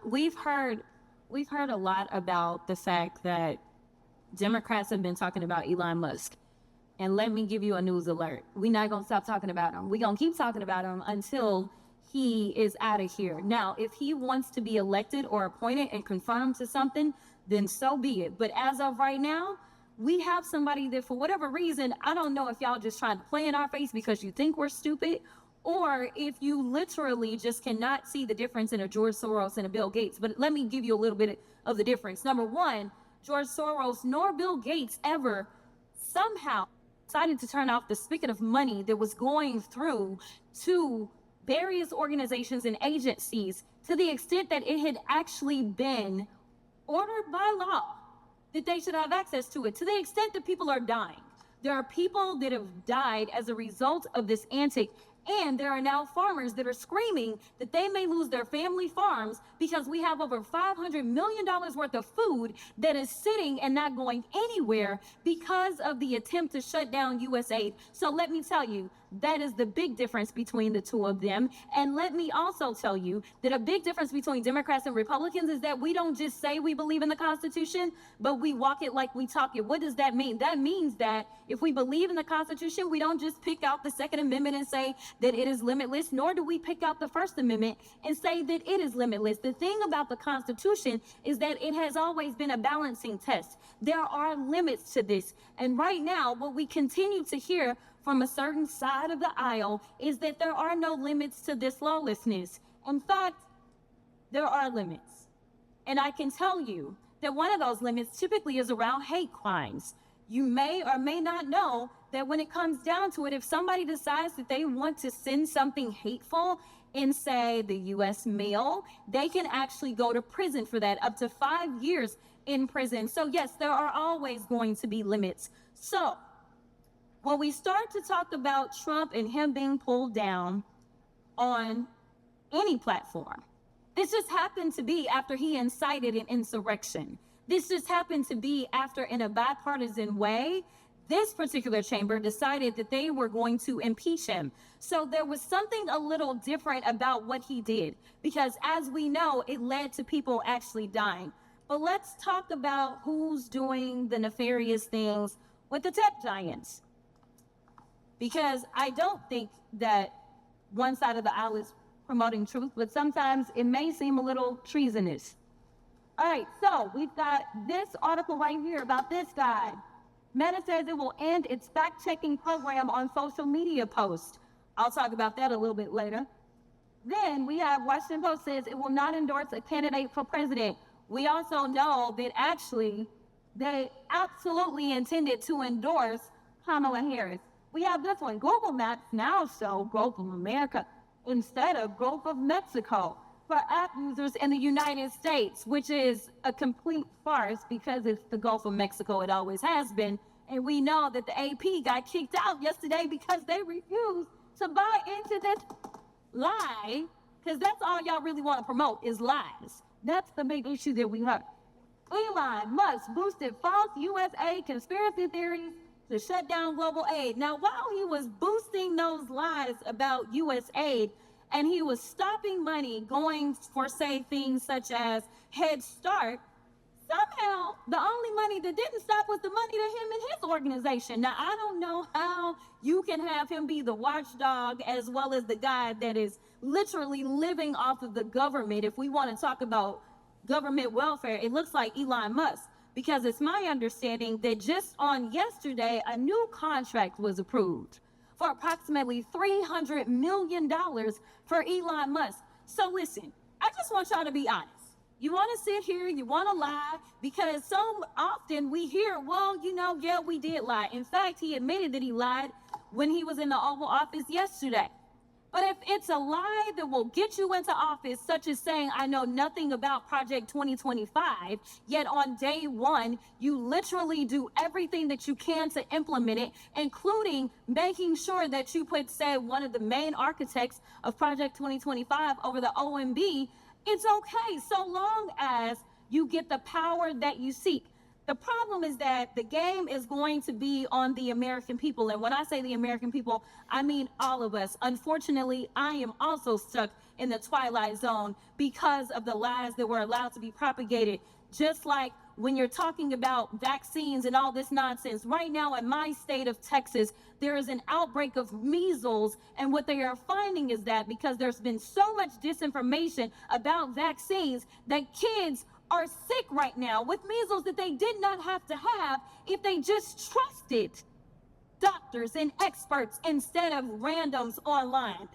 We've heard a lot about the fact that Democrats have been talking about Elon Musk. And let me give you a news alert. We're not going to stop talking about him. We're going to keep talking about him until he is out of here. Now, if he wants to be elected or appointed and confirmed to something, then so be it. But as of right now, we have somebody that for whatever reason, I don't know if y'all just trying to play in our face because you think we're stupid, or if you literally just cannot see the difference in a George Soros and a Bill Gates. But let me give you a little bit of the difference. Number one, George Soros nor Bill Gates ever somehow decided to turn off the spigot of money that was going through to various organizations and agencies to the extent that it had actually been ordered by law that they should have access to it, to the extent that people are dying. There are people that have died as a result of this antic, and there are now farmers that are screaming that they may lose their family farms because we have over $500 million worth of food that is sitting and not going anywhere because of the attempt to shut down U.S. aid. So let me tell you, that is the big difference between the two of them. And let me also tell you that a big difference between Democrats and Republicans is that we don't just say we believe in the Constitution, but we walk it like we talk it. What does that mean? That means that if we believe in the Constitution, we don't just pick out the Second Amendment and say that it is limitless, nor do we pick out the First Amendment and say that it is limitless. The thing about the Constitution is that it has always been a balancing test. There are limits to this. And right now, what we continue to hear from a certain side of the aisle is that there are no limits to this lawlessness. In fact, there are limits. And I can tell you that one of those limits typically is around hate crimes. You may or may not know that when it comes down to it, if somebody decides that they want to send something hateful in, say, the U.S. mail, they can actually go to prison for that, up to 5 years in prison. So yes, there are always going to be limits. So when we start to talk about Trump and him being pulled down on any platform, this just happened to be after he incited an insurrection. This just happened to be after, in a bipartisan way, this particular chamber decided that they were going to impeach him. So there was something a little different about what he did, because as we know, it led to people actually dying. But let's talk about who's doing the nefarious things with the tech giants. Because I don't think that one side of the aisle is promoting truth, but sometimes it may seem a little treasonous. All right, so we've got this article right here about this guy. Meta says it will end its fact-checking program on social media posts. I'll talk about that a little bit later. Then we have Washington Post says it will not endorse a candidate for president. We also know that actually they absolutely intended to endorse Kamala Harris. We have this one. Google Maps now show growth of America instead of growth of Mexico for app users in the United States, which is a complete farce because it's the Gulf of Mexico. It always has been. And we know that the AP got kicked out yesterday because they refused to buy into this lie, because that's all y'all really want to promote is lies. That's the big issue that we have. Elon Musk boosted false USA conspiracy theories to shut down global aid. Now, while he was boosting those lies about U.S. aid, and he was stopping money going for, say, things such as Head Start, somehow the only money that didn't stop was the money to him and his organization. Now, I don't know how you can have him be the watchdog as well as the guy that is literally living off of the government. If we want to talk about government welfare, it looks like Elon Musk. Because it's my understanding that just on yesterday, a new contract was approved for approximately $300 million for Elon Musk. So listen, I just want y'all to be honest. You want to sit here, you want to lie, because so often we hear, well, yeah, we did lie. In fact, he admitted that he lied when he was in the Oval Office yesterday. But if it's a lie that will get you into office, such as saying, I know nothing about Project 2025, yet on day one, you literally do everything that you can to implement it, including making sure that you put, say, one of the main architects of Project 2025 over the OMB, it's okay, so long as you get the power that you seek. The problem is that the game is going to be on the American people. And when I say the American people, I mean all of us. Unfortunately, I am also stuck in the twilight zone because of the lies that were allowed to be propagated. Just like when you're talking about vaccines and all this nonsense, right now in my state of Texas, there is an outbreak of measles. And what they are finding is that because there's been so much disinformation about vaccines, that kids are sick right now with measles that they did not have to have if they just trusted doctors and experts instead of randoms online.